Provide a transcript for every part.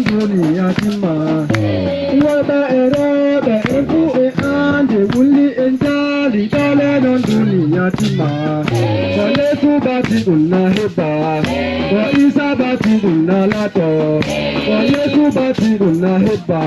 Dunia Tima, Waba era the Ebu and the Wuli and Jali, Dale on Dunia Tima, Wale Bati Guna Heba, Wa Isabati Guna Lato, Wale Bati Guna Heba,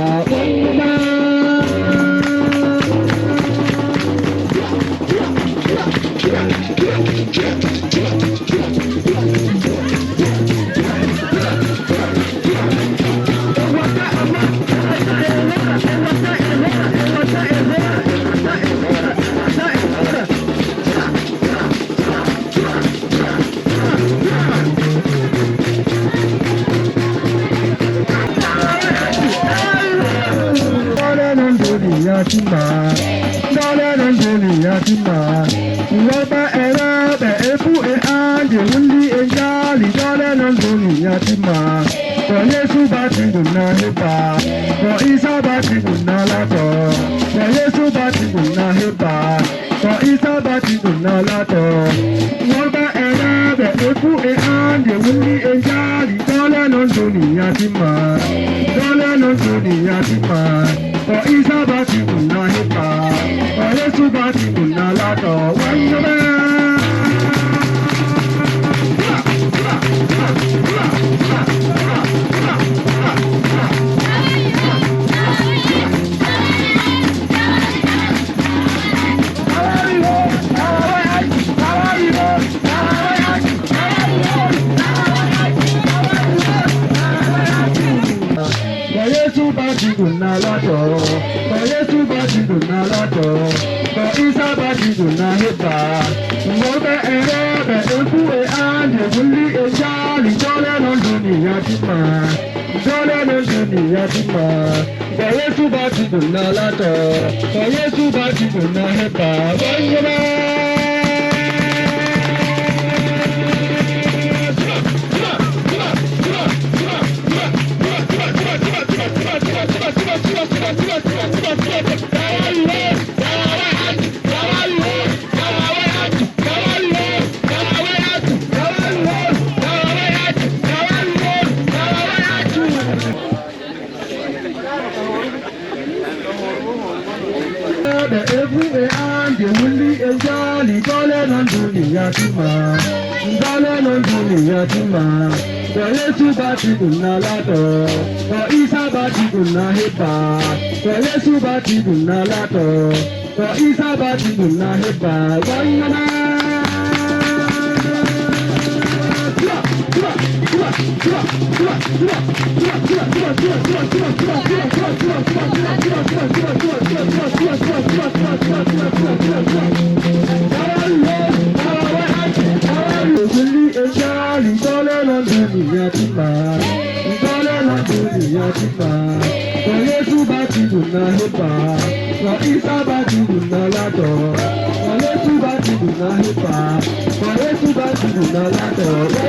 Yatima, Dole and Juni Yatima, Waba era the Ebu and the Wundi and Jali, Dole and Juni Yatima, for Yesu Bati Guna Heba, for Isa Bati Guna Lato, for Yesu Bati Guna Heba, for Isa Bati Guna Lato, Waba era the Ebu and the Wundi and Jali, Dole and Juni Yatima, Dole and Juni Yatima. For Isabati Guna Hipa, for Yesubati Guna Lato, Yesubati Guna Lato, for Yesubati Guna Lato, for Isabati Guna Hipa, Waba era the Ebu and the Wuli and Jali, Dole on Dunia Tima, Dole on Dunia Tima, for Yesubati Guna Lato, for Yesubati Guna Hipa, the everywhere and the Willie and Jolly, Dole on Dunia Tima, Dole on Dunia Tima, for Yesubati Guna Lato, for Isabati Guna Hipa, for Yesubati Guna Lato, for Isabati Guna Hipa, Lato,